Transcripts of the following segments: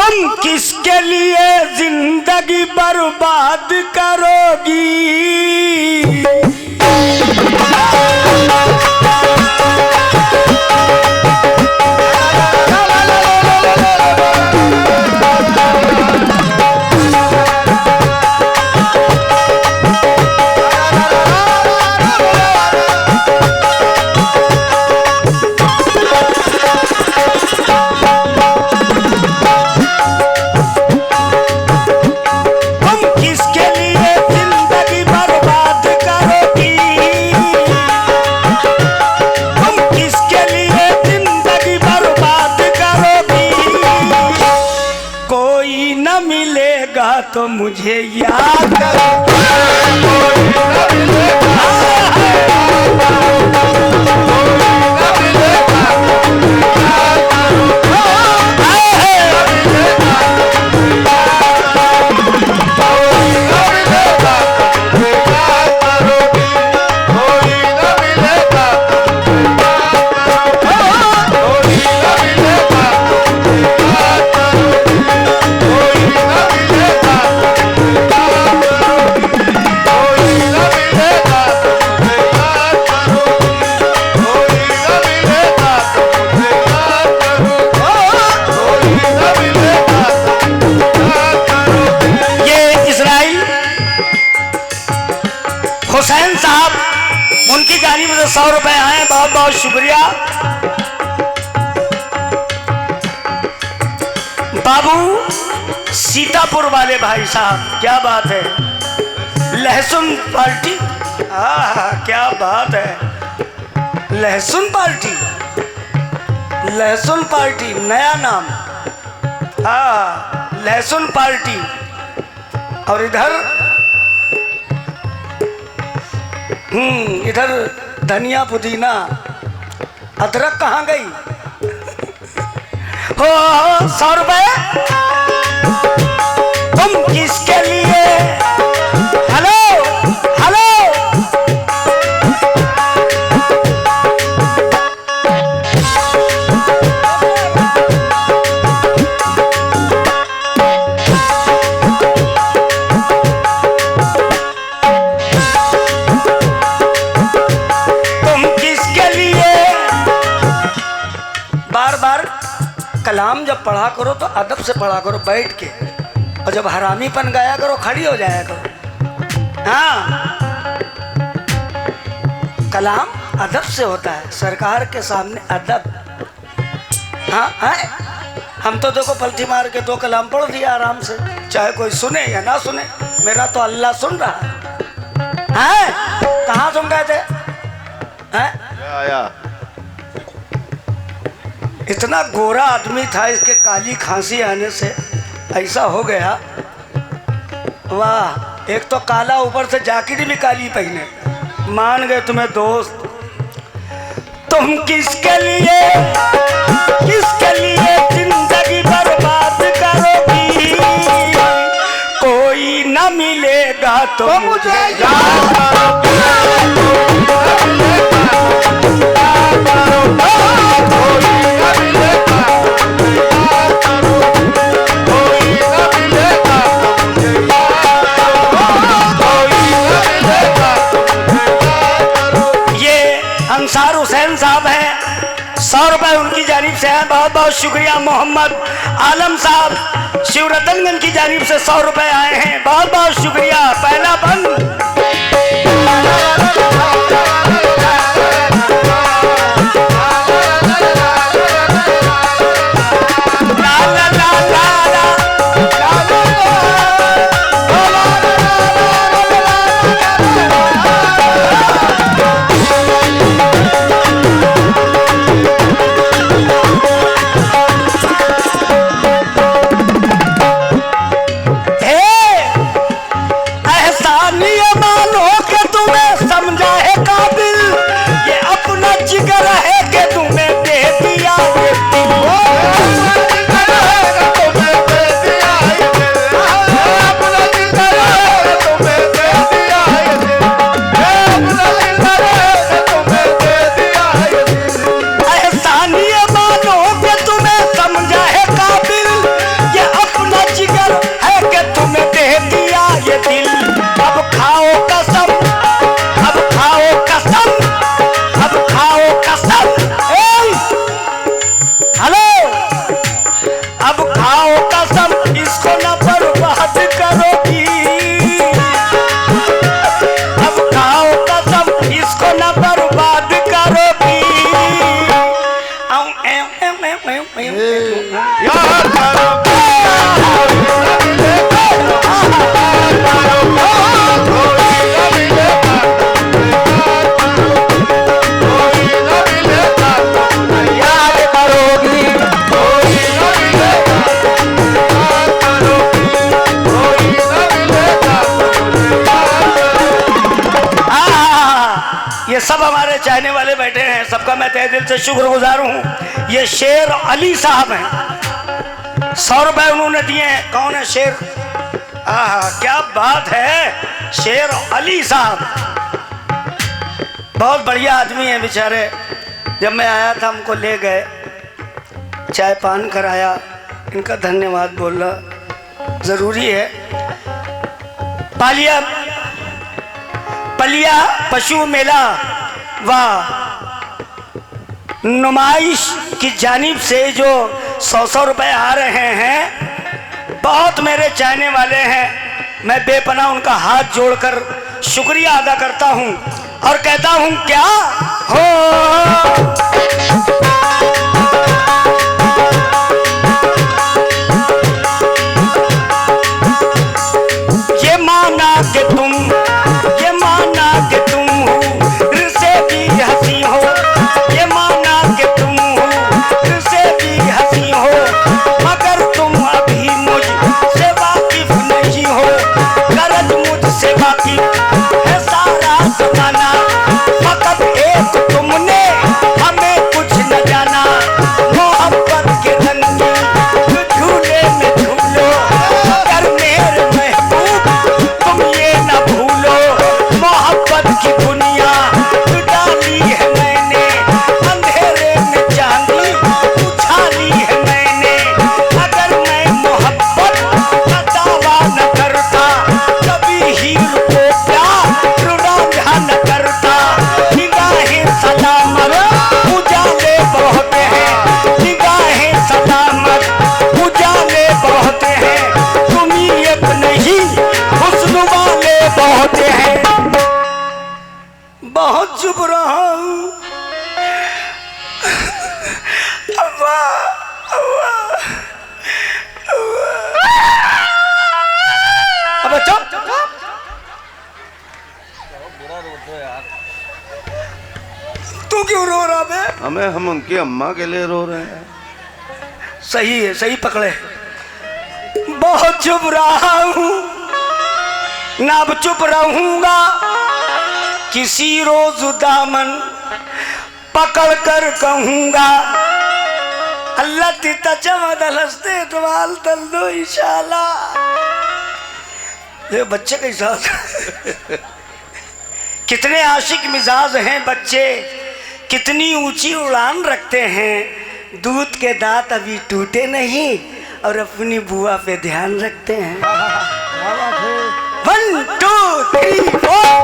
तुम किसके लिए जिंदगी बर्बाद करोगी? तो मुझे याद हुसैन साहब उनकी जानिब से 100 रुपए आए, बहुत बहुत शुक्रिया। बाबू सीतापुर वाले भाई साहब, क्या बात है, लहसुन पार्टी, क्या बात है, लहसुन पार्टी, लहसुन पार्टी नया नाम, लहसुन पार्टी। और इधर धनिया पुदीना अदरक कहाँ गई? हो 100 रुपए तुम किसके लिए? हेलो हेलो कलाम जब पढ़ा करो तो अदब से पढ़ा करो बैठ के, और जब हरामीपन गाया करो खड़ी हो जाया करो। कलाम अदब से होता है, सरकार के सामने अदब। हम तो देखो पलटी मार के 2 कलाम पढ़ दिया आराम से, चाहे कोई सुने या ना सुने, मेरा तो अल्लाह सुन रहा है। कहाँ सुन गए थे? इतना गोरा आदमी था, इसके काली खांसी आने से ऐसा हो गया। वाह, एक तो काला ऊपर से जैकेट भी काली पहने। मान गए तुम्हें दोस्त। तुम किसके लिए जिंदगी बर्बाद करोगी? कोई न मिलेगा तो मुझे याद करोगी। अंसार हुसैन साहब हैं, 100 रुपए उनकी जानिब से है, बहुत बहुत शुक्रिया। मोहम्मद आलम साहब शिवरतनगंज की जानिब से 100 रुपए आए हैं, बहुत बहुत शुक्रिया। पहला बंद समझा है काबिल। ये सब हमारे चाहने वाले बैठे हैं, सबका मैं तहे दिल से शुक्रगुजार हूँ। ये शेर अली साहब हैं, 100 रुपए उन्होंने दिए हैं। कौन है शेर? क्या बात है, शेर अली साहब बहुत बढ़िया आदमी है बेचारे। जब मैं आया था हमको ले गए, चाय पान कराया, इनका धन्यवाद बोलना ज़रूरी है। पलिया पशु मेला व नुमाइश की जानिब से जो 100 रुपए आ रहे हैं, बहुत मेरे चाहने वाले हैं। मैं बेपनाह उनका हाथ जोड़कर शुक्रिया अदा करता हूं और कहता हूं क्या हो। ये माना कि तुम से भी हंसी हो, ये माना कि तुम से भी हंसी हो, मगर तुम अभी मुझसे वाकिफ नहीं हो। गरज मुझसे वाकिफ है सारा ज़माना, फकत एक तुमने हमें कुछ न जाना। मोहब्बत के रंगी झूले में झूलो, मगर मेरे महबूब तुम ये न भूलो। मोहब्बत की दुनिया डाली है मैंने, अंधेरे में चांदी उछाली है मैंने। अगर मैं मोहब्बत का दावा न करता, कभी हीर को प्यार रुड़ा न करता। निगाहें सलामत उजाले बहुत हैं, निगाहें सलामत उजाले बहुत हैं। तुम एक नहीं हुस्न वाले बहुत हैं। बहुत चुप रहा हूं। अब चुप। तू क्यों रो रहा बे? हम उनकी अम्मा के लिए रो रहे हैं। सही है, सही पकड़े। बहुत चुप रहा हूं, ना अब चुप रहूंगा। किसी रोज दामन पकड़ कर कहूंगा, अल्लाह तीता चमदल हंसते तवाल तल दो इंशाला। ये बच्चे के साथ कितने आशिक मिजाज हैं बच्चे, कितनी ऊंची उड़ान रखते हैं। दूध के दांत अभी टूटे नहीं और अपनी बुआ पे ध्यान रखते हैं। 1 2 3 4।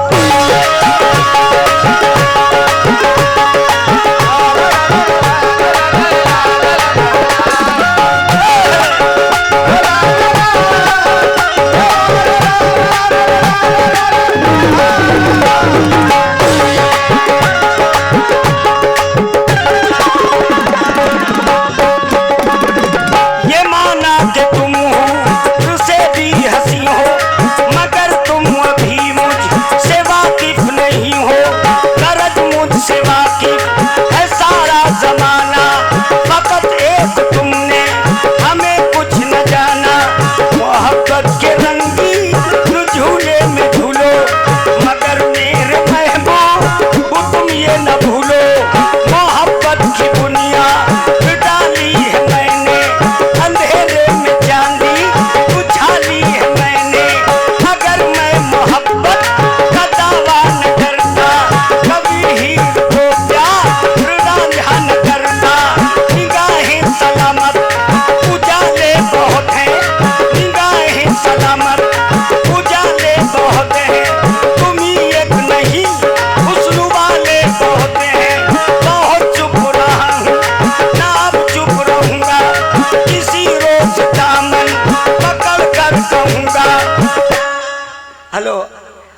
हेलो,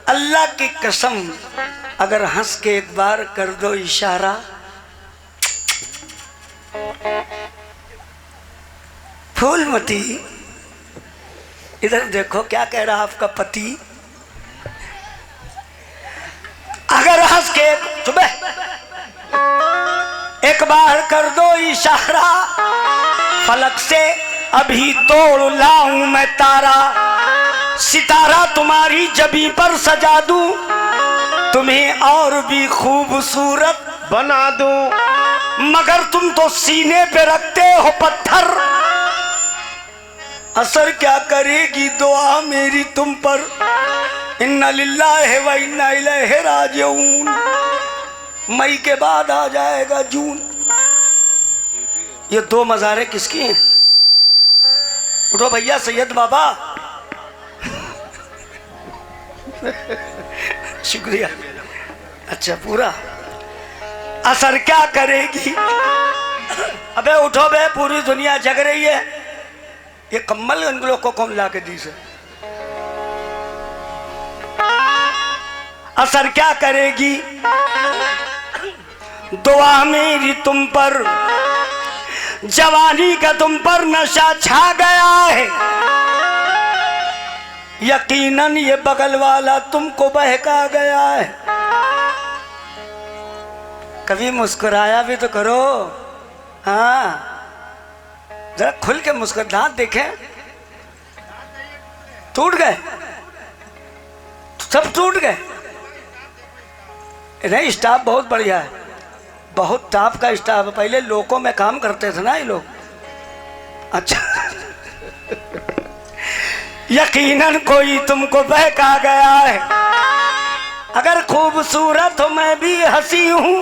अल्लाह की कसम अगर हंस के एक बार कर दो इशारा, फूलमती, इधर देखो क्या कह रहा आपका पति। अगर हंस के सुबह एक बार कर दो इशारा, फलक से अभी तोड़ लाऊं मैं तारा, सितारा तुम्हारी जबी पर सजा दूं, तुम्हें और भी खूबसूरत बना दूं, मगर तुम तो सीने पे रखते हो पत्थर। असर क्या करेगी दुआ मेरी तुम पर, इन्ना लिल्लाहि व इन्ना इलैहि राजिऊन। मई के बाद आ जाएगा जून। ये दो मज़ारे किसकी हैं? उठो भैया सैयद बाबा। शुक्रिया। अच्छा पूरा। असर क्या करेगी? अबे उठो बे, पूरी दुनिया जग रही है। ये कम्बल इन लोग को कौन ला के दी से? असर क्या करेगी दुआ मेरी तुम पर, जवानी का तुम पर नशा छा गया है, यकीनन ये बगल वाला तुमको बहका गया है। कभी मुस्कुराया भी तो करो। हाँ जरा खुल के मुस्कुरा, दांत देखे टूट गए, सब टूट गए। नहीं स्टाफ बहुत बढ़िया है, बहुत टॉप का स्टाफ है। पहले लोगों में काम करते थे ना ये लोग। अच्छा यकीनन कोई तुमको बहका गया है, अगर खूबसूरत हो मैं भी हंसी हूं।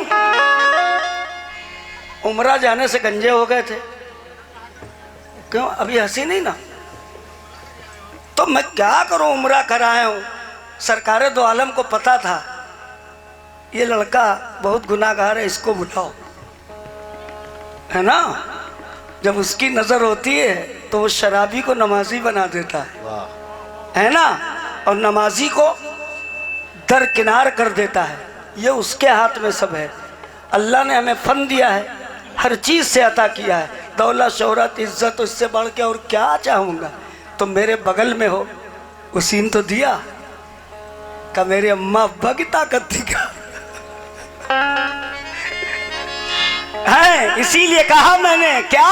उम्रा जाने से गंजे हो गए थे, क्यों अभी हंसी नहीं ना? तो मैं क्या करूं, उम्रा कराए हूं। सरकार दो आलम को पता था ये लड़का बहुत गुनाहगार है, इसको बुलाओ, है ना। जब उसकी नजर होती है तो वो शराबी को नमाजी बना देता है ना, और नमाजी को दरकिनार कर देता है। ये उसके हाथ में सब है। अल्लाह ने हमें फन दिया है, हर चीज़ से अता किया है, दौलत शोहरत इज्जत, इससे बढ़ के और क्या चाहूँगा। तो मेरे बगल में हो, उसी ने तो दिया का मेरे अम्मा अब्बा की ताकत थी क्या है। इसीलिए कहा मैंने क्या,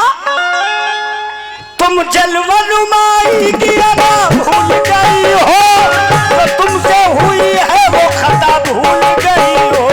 तुम जलवनुमाई की अदा भूल गई हो, तो तुमसे हुई है वो खता भूल गई हो।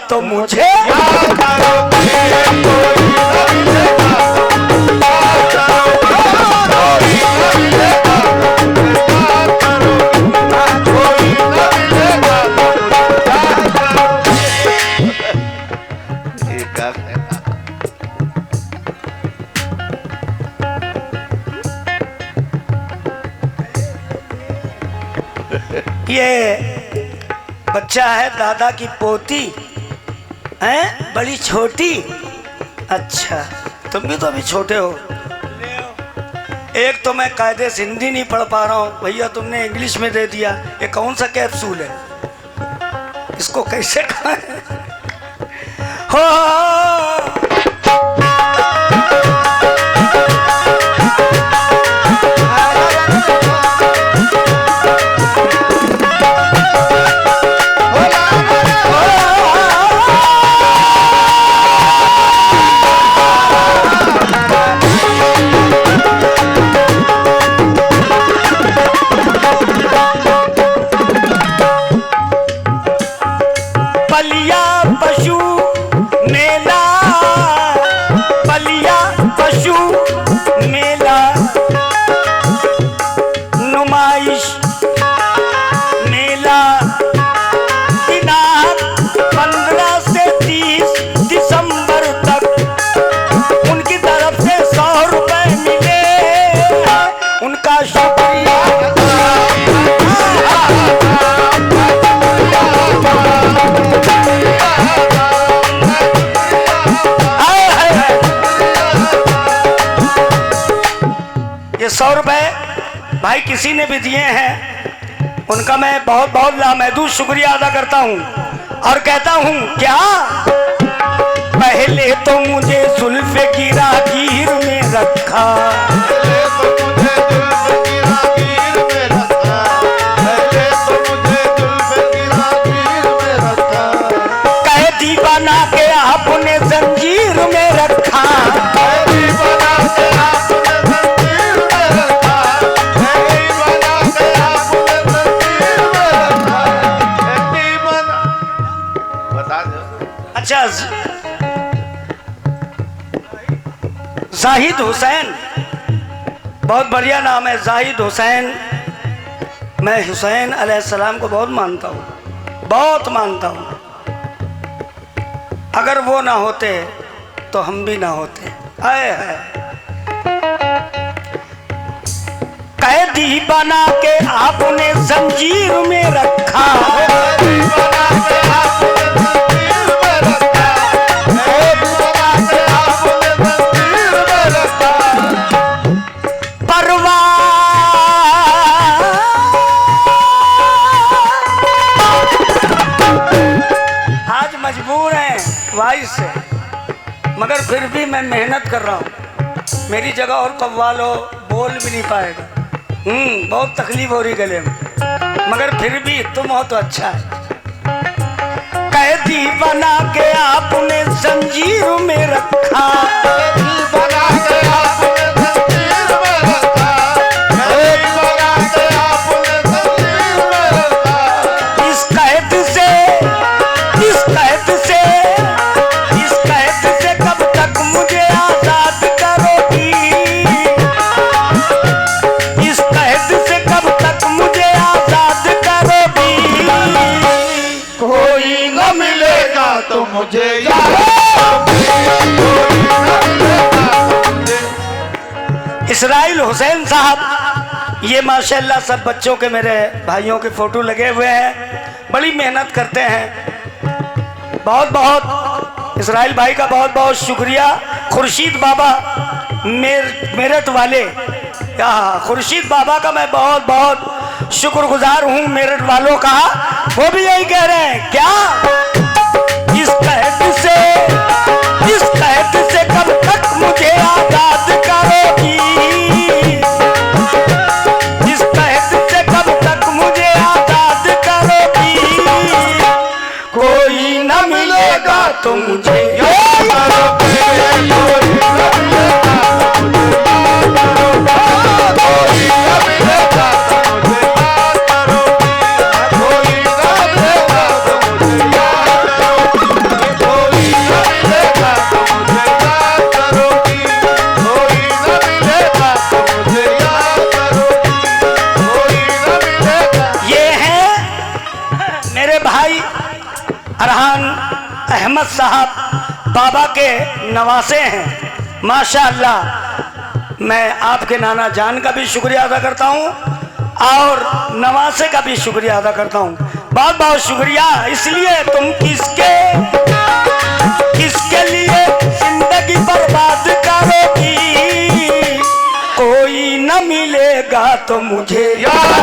तो मुझे ये बच्चा है दादा की पोती हैं, बड़ी छोटी। अच्छा तुम भी तो अभी छोटे हो। एक तो मैं कायदे से हिंदी नहीं पढ़ पा रहा हूँ भैया, तुमने इंग्लिश में दे दिया। ये कौन सा कैप्सूल है, इसको कैसे खाएं? हो बलिया 100 रुपए भाई किसी ने भी दिए हैं, उनका मैं बहुत बहुत लामहदूद शुक्रिया अदा करता हूँ और कहता हूँ क्या, पहले तो मुझे जुल्फ़े की रागीर में रखा, कैदी बना के आपने जंजीर में रखा, अच्छा जाहिद हुसैन, बहुत बढ़िया नाम है जाहिद हुसैन। मैं हुसैन अलैहिस्सलाम को बहुत मानता हूँ, बहुत मानता हूँ। अगर वो ना होते तो हम भी ना होते। आए है कैदी बना के आपने जंजीर में रखा, मजबूर हैं वाइस से, मगर फिर भी मैं मेहनत कर रहा हूँ। मेरी जगह और कव्वाल हो, बोल भी नहीं पाएगा। बहुत तकलीफ हो रही गले में, मगर फिर भी तुम हो तो अच्छा है। कैदी बना के आपने जंजीर में रखा, तो मुझे इसराइल हुसैन साहब, ये माशाल्लाह सब बच्चों के मेरे भाइयों के फोटो लगे हुए हैं, बड़ी मेहनत करते हैं। बहुत बहुत इसराइल भाई का बहुत बहुत शुक्रिया। खुर्शीद बाबा मेरठ वाले, खुर्शीद बाबा का मैं बहुत बहुत शुक्रगुजार हूँ मेरठ वालों का। वो भी यही कह रहे हैं क्या, इस कैद से कब तक मुझे आजाद करोगी, इस कैद से कब तक मुझे आजाद करोगी, कोई न मिलेगा तो मुझे अहमद साहब बाबा के नवासे हैं माशाअल्लाह। मैं आपके नाना जान का भी शुक्रिया अदा करता हूँ और नवासे का भी शुक्रिया अदा करता हूँ। बहुत बहुत शुक्रिया। इसलिए तुम किसके लिए जिंदगी बर्बाद करोगी, कोई न मिलेगा तो मुझे यार